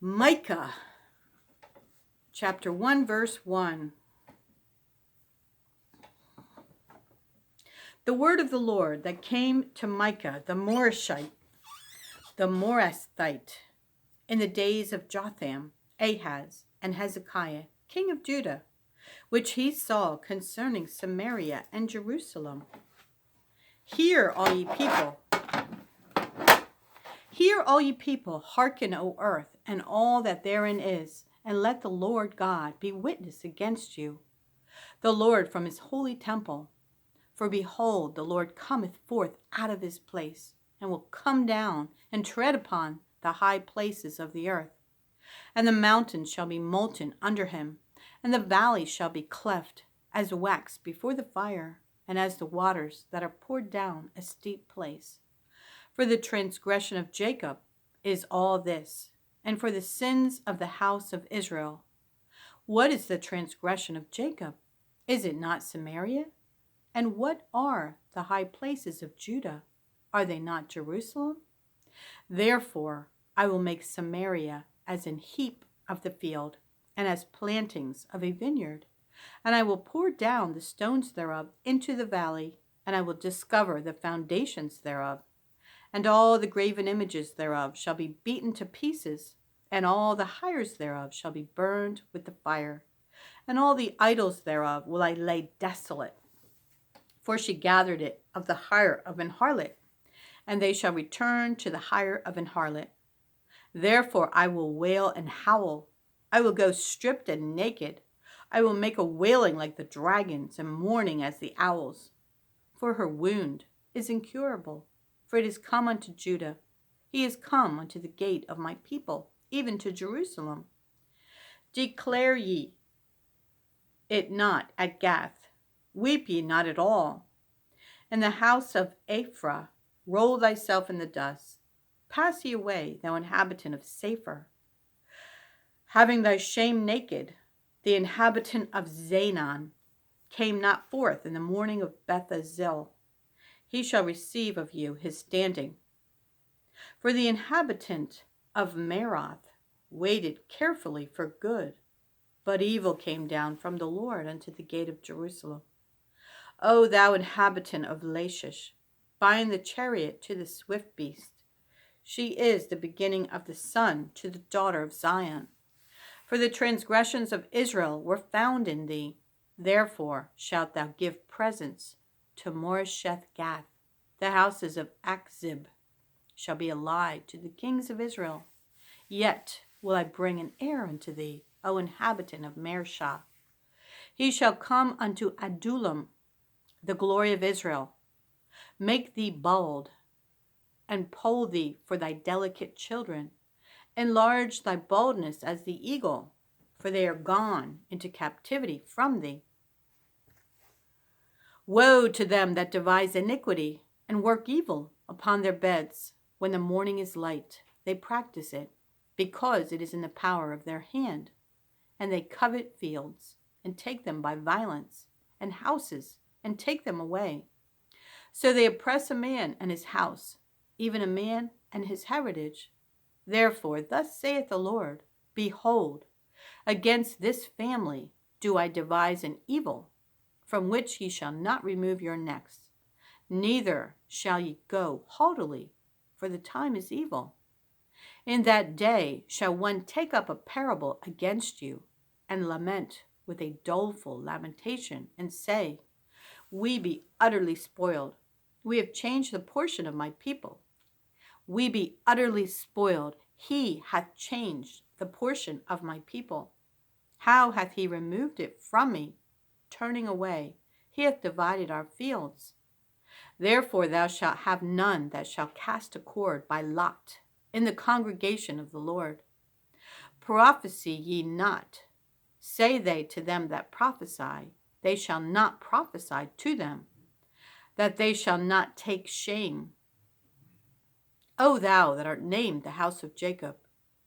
Micah, chapter 1, verse 1. The word of the Lord that came to Micah the Morashite, in the days of Jotham, Ahaz, and Hezekiah, king of Judah, which he saw concerning Samaria and Jerusalem. Hear, all ye people. Hear, all ye people, hearken, O earth, and all that therein is, and let the Lord God be witness against you, the Lord from his holy temple. For behold, the Lord cometh forth out of his place, and will come down and tread upon the high places of the earth. And the mountains shall be molten under him, and the valleys shall be cleft as wax before the fire, and as the waters that are poured down a steep place. For the transgression of Jacob is all this, and for the sins of the house of Israel. What is the transgression of Jacob? Is it not Samaria? And what are the high places of Judah? Are they not Jerusalem? Therefore I will make Samaria as an heap of the field, and as plantings of a vineyard. And I will pour down the stones thereof into the valley, and I will discover the foundations thereof. And all the graven images thereof shall be beaten to pieces, and all the hires thereof shall be burned with the fire. And all the idols thereof will I lay desolate. For she gathered it of the hire of an harlot, and they shall return to the hire of an harlot. Therefore I will wail and howl. I will go stripped and naked. I will make a wailing like the dragons, and mourning as the owls. For her wound is incurable, for it is come unto Judah. He is come unto the gate of my people, even to Jerusalem. Declare ye it not at Gath. Weep ye not at all. In the house of Ephraim, roll thyself in the dust. Pass ye away, thou inhabitant of Saphir, having thy shame naked. The inhabitant of Zanan came not forth in the morning of Bethazil. He shall receive of you his standing. For the inhabitant of Maroth waited carefully for good, but evil came down from the Lord unto the gate of Jerusalem. O thou inhabitant of Lachish, bind the chariot to the swift beast. She is the beginning of the sun to the daughter of Zion. For the transgressions of Israel were found in thee. Therefore shalt thou give presents to Moresheth Gath. The houses of Achzib shall be a lie to the kings of Israel. Yet will I bring an heir unto thee, O inhabitant of Mareshah. He shall come unto Adullam, the glory of Israel. Make thee bald, and poll thee for thy delicate children. Enlarge thy baldness as the eagle, for they are gone into captivity from thee. Woe to them that devise iniquity and work evil upon their beds. When the morning is light, they practice it, because it is in the power of their hand. And they covet fields, and take them by violence, and houses, and take them away. So they oppress a man and his house, even a man and his heritage. Therefore, thus saith the Lord, Behold, against this family do I devise an evil, from which ye shall not remove your necks, neither shall ye go haughtily, for the time is evil. In that day shall one take up a parable against you, and lament with a doleful lamentation, and say, We be utterly spoiled. We have changed the portion of my people. We be utterly spoiled. He hath changed the portion of my people. How hath he removed it from me? Turning away, he hath divided our fields. Therefore thou shalt have none that shall cast a cord by lot in the congregation of the Lord. Prophesy ye not, say they to them that prophesy. They shall not prophesy to them, that they shall not take shame. O thou that art named the house of Jacob,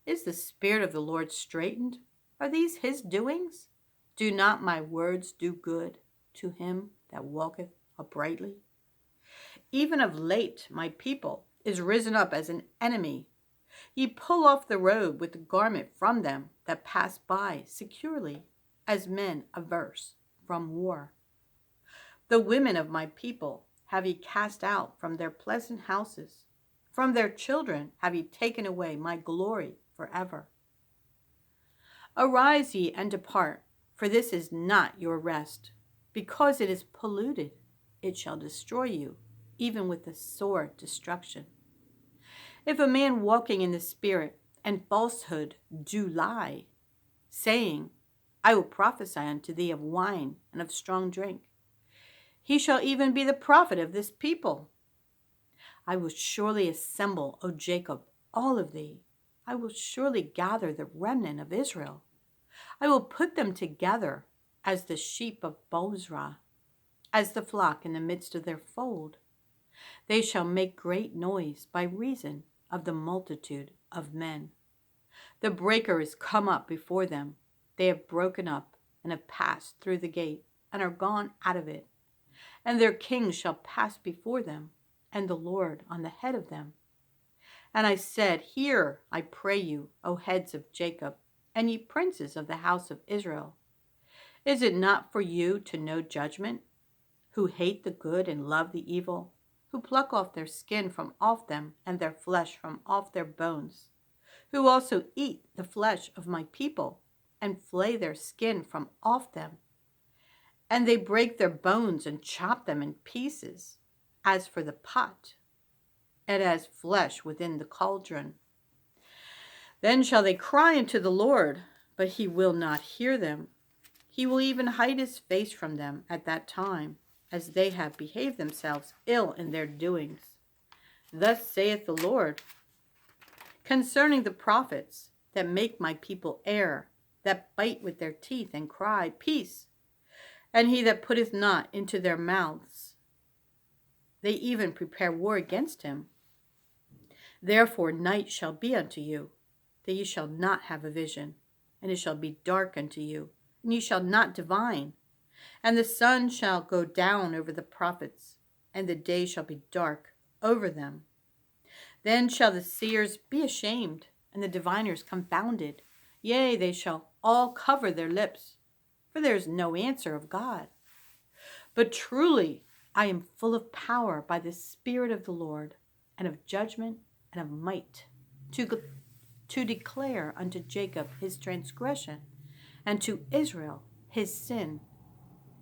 is the spirit of the Lord straitened? Are these his doings? Do not my words do good to him that walketh uprightly? Even of late my people is risen up as an enemy. Ye pull off the robe with the garment from them that pass by securely, as men averse from war. The women of my people have ye cast out from their pleasant houses. From their children have ye taken away my glory forever. Arise ye and depart, for this is not your rest. Because it is polluted, it shall destroy you, even with the sore destruction. If a man walking in the Spirit and falsehood do lie, saying, I will prophesy unto thee of wine and of strong drink, he shall even be the prophet of this people. I will surely assemble, O Jacob, all of thee. I will surely gather the remnant of Israel. I will put them together as the sheep of Bozrah, as the flock in the midst of their fold. They shall make great noise by reason of the multitude of men. The breaker is come up before them. They have broken up and have passed through the gate and are gone out of it. And their king shall pass before them, and the Lord on the head of them. And I said, Hear, I pray you, O heads of Jacob, and ye princes of the house of Israel. Is it not for you to know judgment, who hate the good and love the evil, who pluck off their skin from off them, and their flesh from off their bones, who also eat the flesh of my people, and flay their skin from off them? And they break their bones and chop them in pieces, as for the pot, and as flesh within the cauldron. Then shall they cry unto the Lord, but he will not hear them. He will even hide his face from them at that time, as they have behaved themselves ill in their doings. Thus saith the Lord, concerning the prophets that make my people err, that bite with their teeth and cry, Peace, and he that putteth not into their mouths. They even prepare war against him. Therefore night shall be unto you, that ye shall not have a vision, and it shall be dark unto you, and ye shall not divine. And the sun shall go down over the prophets, and the day shall be dark over them. Then shall the seers be ashamed, and the diviners confounded. Yea, they shall all cover their lips, for there is no answer of God. But truly I am full of power by the Spirit of the Lord, and of judgment and of might, to declare unto Jacob his transgression, and to Israel his sin.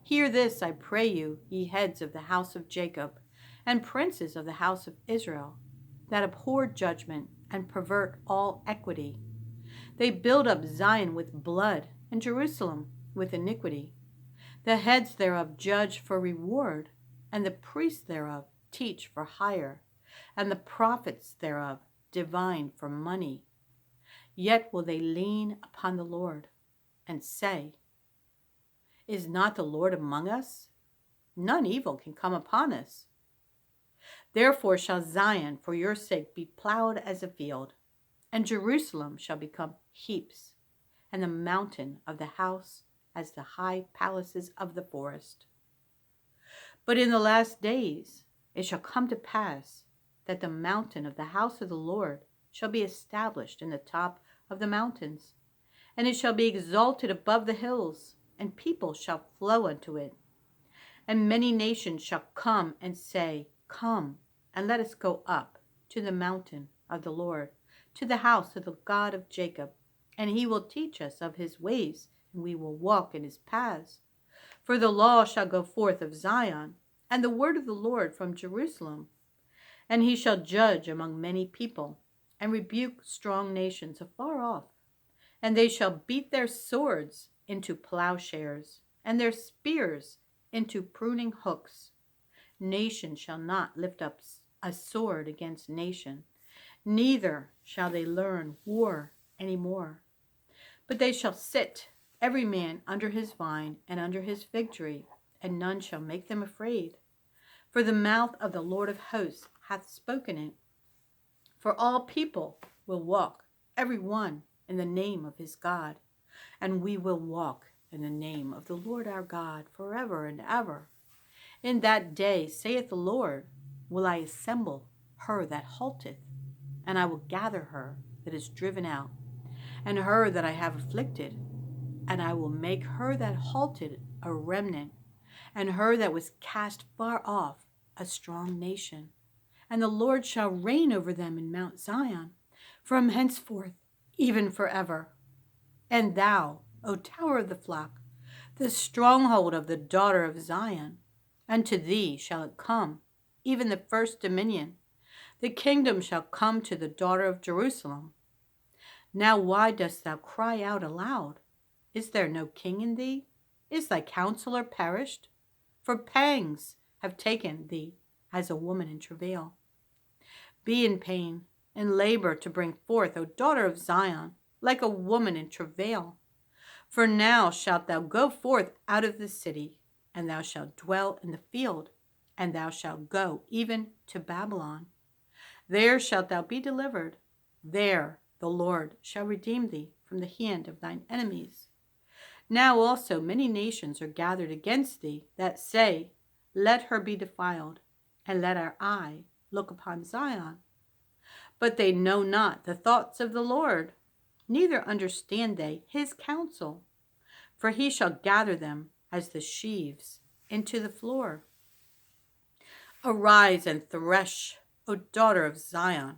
Hear this, I pray you, ye heads of the house of Jacob, and princes of the house of Israel, that abhor judgment and pervert all equity. They build up Zion with blood, and Jerusalem with iniquity. The heads thereof judge for reward, and the priests thereof teach for hire, and the prophets thereof divine for money. Yet will they lean upon the Lord, and say, Is not the Lord among us? None evil can come upon us. Therefore shall Zion for your sake be plowed as a field, and Jerusalem shall become heaps, and the mountain of the house as the high palaces of the forest. But in the last days it shall come to pass that the mountain of the house of the Lord shall be established in the top of the mountains, and it shall be exalted above the hills, and people shall flow unto it. And many nations shall come and say, Come, and let us go up to the mountain of the Lord, to the house of the God of Jacob, and he will teach us of his ways, and we will walk in his paths. For the law shall go forth of Zion, and the word of the Lord from Jerusalem. And he shall judge among many people, and rebuke strong nations afar off. And they shall beat their swords into plowshares, and their spears into pruning hooks. Nation shall not lift up a sword against nation, neither shall they learn war any more. But they shall sit, every man under his vine and under his fig tree, and none shall make them afraid. For the mouth of the Lord of hosts hath spoken it. For all people will walk, every one in the name of his God, and we will walk in the name of the Lord our God forever and ever. In that day, saith the Lord, will I assemble her that halteth, and I will gather her, that is driven out, and her that I have afflicted. And I will make her that halted a remnant, and her that was cast far off a strong nation. And the Lord shall reign over them in Mount Zion, from henceforth, even forever. And thou, O tower of the flock, the stronghold of the daughter of Zion, unto thee shall it come, even the first dominion. The kingdom shall come to the daughter of Jerusalem. Now why dost thou cry out aloud? Is there no king in thee? Is thy counselor perished? For pangs have taken thee as a woman in travail. Be in pain and labor to bring forth, O daughter of Zion, like a woman in travail. For now shalt thou go forth out of the city, and thou shalt dwell in the field, and thou shalt go even to Babylon. There shalt thou be delivered. There the Lord shall redeem thee from the hand of thine enemies. Now also many nations are gathered against thee, that say, Let her be defiled, and let our eye look upon Zion. But they know not the thoughts of the Lord, neither understand they his counsel. For he shall gather them as the sheaves into the floor. Arise and thresh, O daughter of Zion,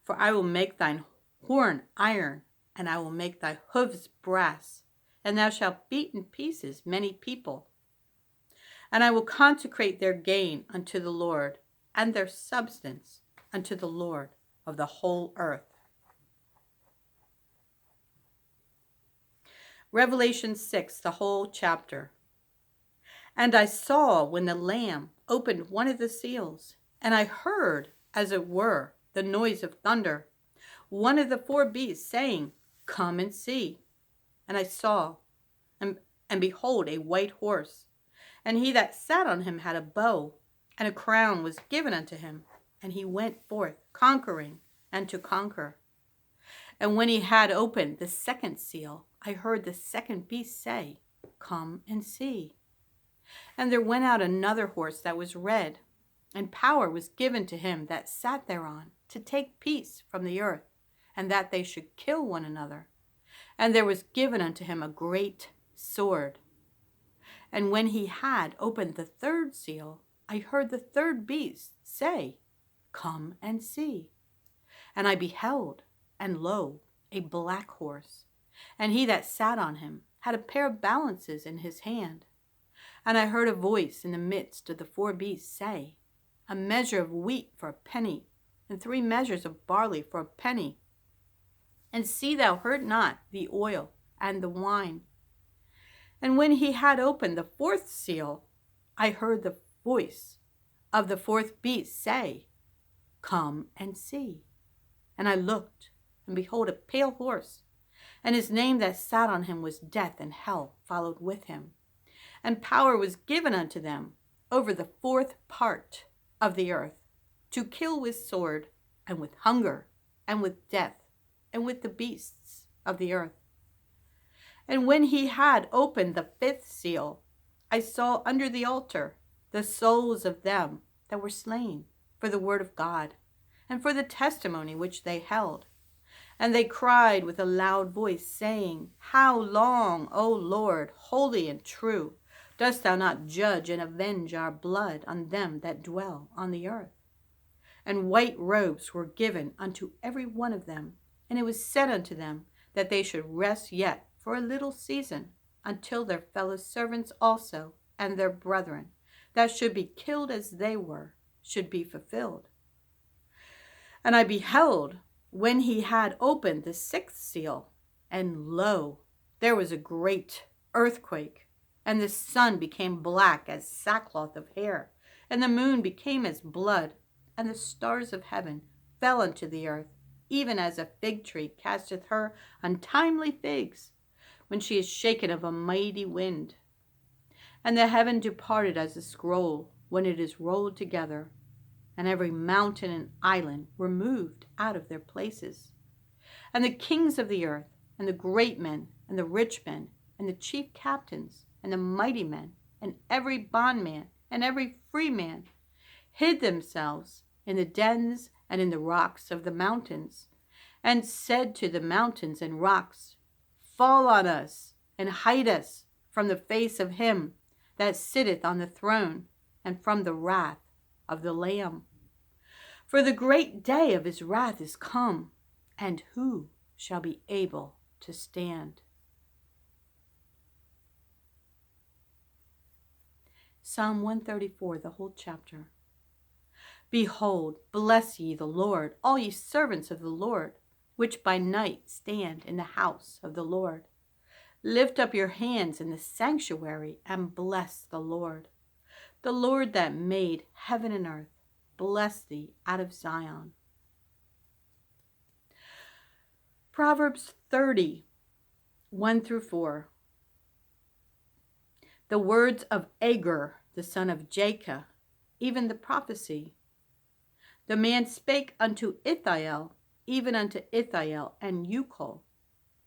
for I will make thine horn iron, and I will make thy hoofs brass, and thou shalt beat in pieces many people. And I will consecrate their gain unto the Lord, and their substance unto the Lord of the whole earth. Revelation 6, the whole chapter. And I saw when the Lamb opened one of the seals, and I heard, as it were, the noise of thunder, one of the four beasts saying, Come and see. And I saw, and behold, a white horse, and he that sat on him had a bow, and a crown was given unto him, and he went forth conquering and to conquer. And when he had opened the second seal, I heard the second beast say, Come and see. And there went out another horse that was red, and power was given to him that sat thereon to take peace from the earth, and that they should kill one another. And there was given unto him a great sword. And when he had opened the third seal, I heard the third beast say, Come and see. And I beheld, and lo, a black horse, and he that sat on him had a pair of balances in his hand. And I heard a voice in the midst of the four beasts say, A measure of wheat for a penny, and 3 measures of barley for a penny. And see thou hurt not the oil and the wine. And when he had opened the fourth seal, I heard the voice of the fourth beast say, Come and see. And I looked, and behold, a pale horse, and his name that sat on him was Death, and hell followed with him. And power was given unto them over the fourth part of the earth, to kill with sword, and with hunger, and with death, and with the beasts of the earth. And when he had opened the fifth seal, I saw under the altar the souls of them that were slain for the word of God, and for the testimony which they held. And they cried with a loud voice, saying, How long, O Lord, holy and true, dost thou not judge and avenge our blood on them that dwell on the earth? And white robes were given unto every one of them, and it was said unto them that they should rest yet for a little season, until their fellow servants also and their brethren, that should be killed as they were, should be fulfilled. And I beheld when he had opened the sixth seal, and lo, there was a great earthquake, and the sun became black as sackcloth of hair, and the moon became as blood, and the stars of heaven fell unto the earth, even as a fig tree casteth her untimely figs, when she is shaken of a mighty wind. And the heaven departed as a scroll when it is rolled together, and every mountain and island were moved out of their places. And the kings of the earth, and the great men, and the rich men, and the chief captains, and the mighty men, and every bondman, and every free man, hid themselves in the dens and in the rocks of the mountains, and said to the mountains and rocks, fall on us, and hide us from the face of him that sitteth on the throne, and from the wrath of the Lamb. For the great day of his wrath is come, and who shall be able to stand? Psalm 134, the whole chapter. Behold, bless ye the Lord, all ye servants of the Lord, which by night stand in the house of the Lord. Lift up your hands in the sanctuary, and bless the Lord. The Lord that made heaven and earth, bless thee out of Zion. Proverbs 30, 1 through 4. The words of Agur, the son of Jacob, even the prophecy. The man spake unto Ithiel, even unto Ithiel and Ucal.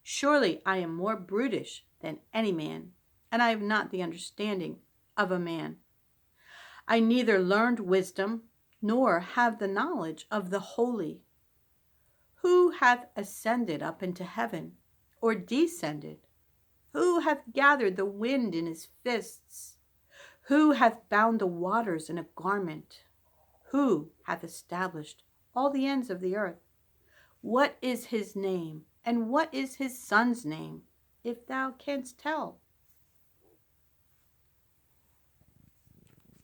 Surely I am more brutish than any man, and I have not the understanding of a man. I neither learned wisdom, nor have the knowledge of the holy. Who hath ascended up into heaven, or descended? Who hath gathered the wind in his fists? Who hath bound the waters in a garment? Who hath established all the ends of the earth? What is his name, and what is his son's name, if thou canst tell?